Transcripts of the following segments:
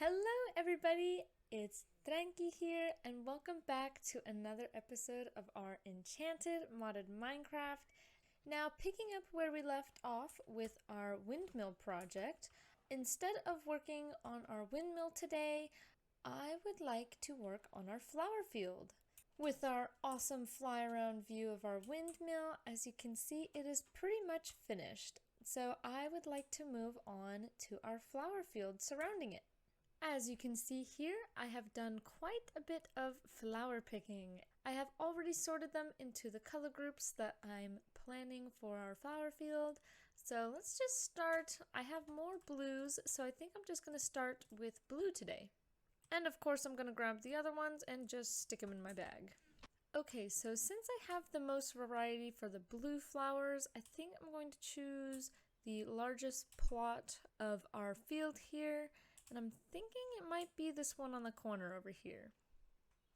Hello everybody, it's Tranqui here and welcome back to another episode of our Enchanted modded Minecraft. Now picking up where we left off with our windmill project, instead of working on our windmill today, I would like to work on our flower field. With our awesome fly around view of our windmill, as you can see it is pretty much finished. So I would like to move on to our flower field surrounding it. As you can see here, I have done quite a bit of flower picking. I have already sorted them into the color groups that I'm planning for our flower field. So let's just start. I have more blues, so I think I'm just going to start with blue today. And of course I'm going to grab the other ones and just stick them in my bag. Okay, so since I have the most variety for the blue flowers, I think I'm going to choose the largest plot of our field here. And I'm thinking it might be this one on the corner over here.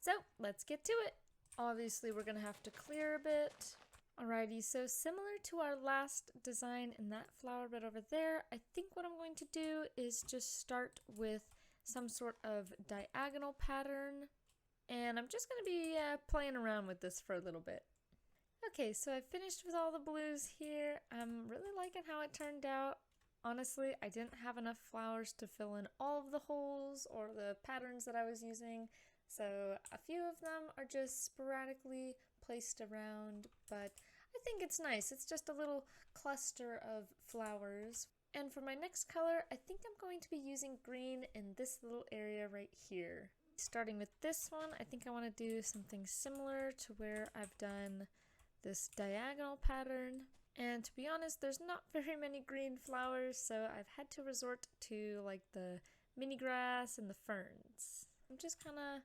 So let's get to it. Obviously we're gonna have to clear a bit. Alrighty, so similar to our last design in that flower bed over there, I think what I'm going to do is just start with some sort of diagonal pattern. And I'm just gonna be playing around with this for a little bit. Okay, so I finished with all the blues here. I'm really liking how it turned out. Honestly, I didn't have enough flowers to fill in all of the holes or the patterns that I was using, so a few of them are just sporadically placed around, but I think it's nice. It's just a little cluster of flowers. And for my next color, I think I'm going to be using green in this little area right here. Starting with this one, I think I want to do something similar to where I've done this diagonal pattern. And to be honest, there's not very many green flowers, so I've had to resort to like the mini grass and the ferns. I'm just kind of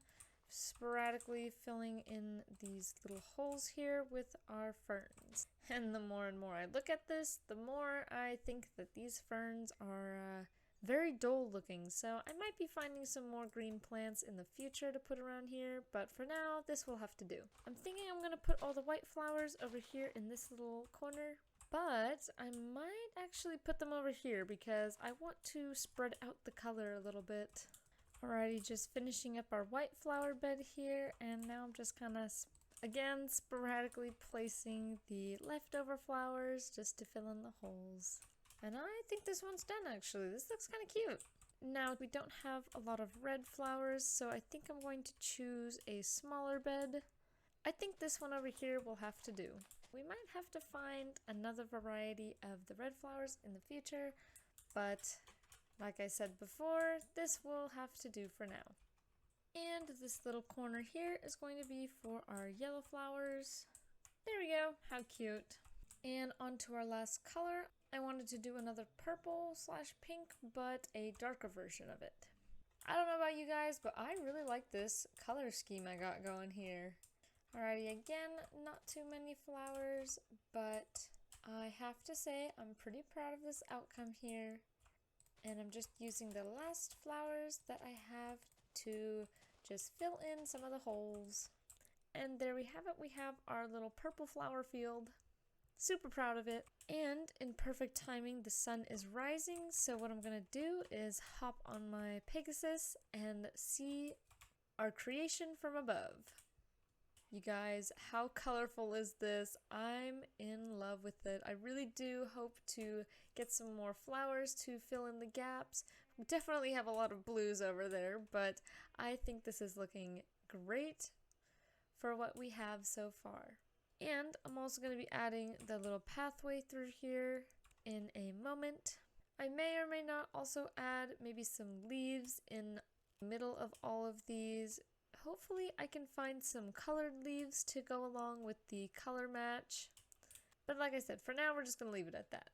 sporadically filling in these little holes here with our ferns. And the more and more I look at this, the more I think that these ferns are very dull looking, so I might be finding some more green plants in the future to put around here, but for now, this will have to do. I'm thinking I'm going to put all the white flowers over here in this little corner, but I might actually put them over here because I want to spread out the color a little bit. Alrighty, just finishing up our white flower bed here, and now I'm just kind of, again, sporadically placing the leftover flowers just to fill in the holes. And I think this one's done actually. This looks kind of cute. Now we don't have a lot of red flowers, so I think I'm going to choose a smaller bed. I think this one over here will have to do. We might have to find another variety of the red flowers in the future, but like I said before, this will have to do for now. And this little corner here is going to be for our yellow flowers. There we go, how cute. And on to our last color. I wanted to do another purple/pink, but a darker version of it. I don't know about you guys, but I really like this color scheme I got going here. Alrighty, again, not too many flowers, but I have to say I'm pretty proud of this outcome here. And I'm just using the last flowers that I have to just fill in some of the holes. And there we have it, we have our little purple flower field. Super proud of it. And in perfect timing, the sun is rising, so what I'm gonna do is hop on my Pegasus and see our creation from above. You guys, how colorful is this? I'm in love with it. I really do hope to get some more flowers to fill in the gaps. We definitely have a lot of blues over there, but I think this is looking great for what we have so far. And I'm also going to be adding the little pathway through here in a moment. I may or may not also add maybe some leaves in the middle of all of these. Hopefully I can find some colored leaves to go along with the color match. But like I said, for now we're just going to leave it at that.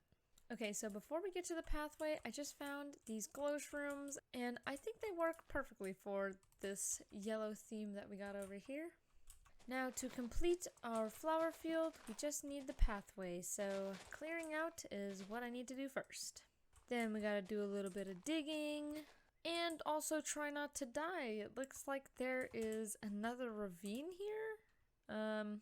Okay, so before we get to the pathway, I just found these glow shrooms, and I think they work perfectly for this yellow theme that we got over here. Now to complete our flower field, we just need the pathway, so clearing out is what I need to do first. Then we gotta do a little bit of digging, and also try not to die. It looks like there is another ravine here.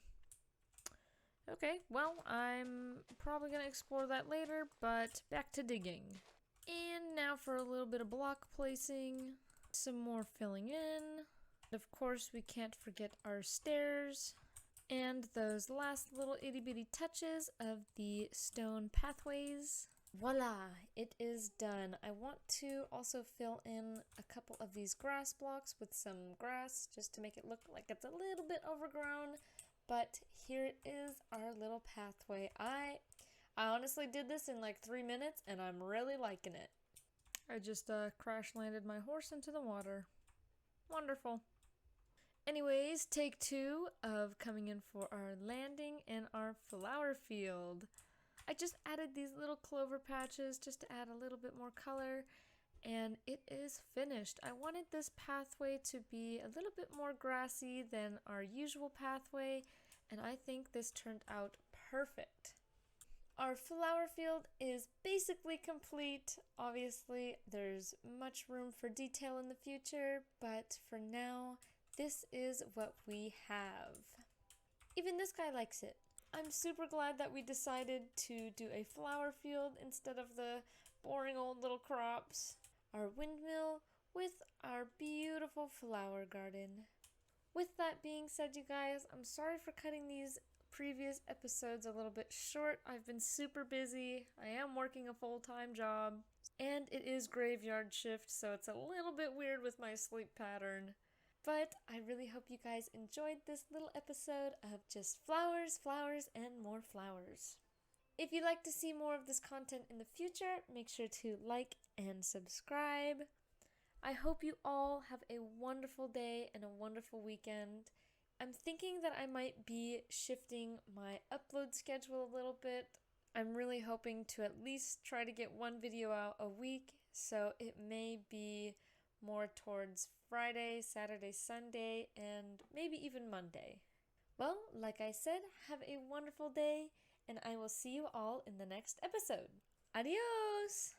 Okay, well, I'm probably gonna explore that later, but back to digging. And now for a little bit of block placing. Some more filling in. Of course, we can't forget our stairs. And those last little itty bitty touches of the stone pathways. Voila, it is done. I want to also fill in a couple of these grass blocks with some grass just to make it look like it's a little bit overgrown. But here is our little pathway. I honestly did this in like 3 minutes and I'm really liking it. I just crash landed my horse into the water. Wonderful. Anyways, take 2 of coming in for our landing in our flower field. I just added these little clover patches just to add a little bit more color, and it is finished. I wanted this pathway to be a little bit more grassy than our usual pathway, and I think this turned out perfect. Our flower field is basically complete. Obviously, there's much room for detail in the future, but for now, this is what we have. Even this guy likes it. I'm super glad that we decided to do a flower field instead of the boring old little crops. Our windmill with our beautiful flower garden. With that being said, you guys, I'm sorry for cutting these previous episodes a little bit short. I've been super busy. I am working a full-time job, and it is graveyard shift, so it's a little bit weird with my sleep pattern. But I really hope you guys enjoyed this little episode of just flowers, flowers, and more flowers. If you'd like to see more of this content in the future, make sure to like and subscribe. I hope you all have a wonderful day and a wonderful weekend. I'm thinking that I might be shifting my upload schedule a little bit. I'm really hoping to at least try to get 1 video out a week, so it may be more towards Friday, Saturday, Sunday, and maybe even Monday. Well, like I said, have a wonderful day, and I will see you all in the next episode. Adios!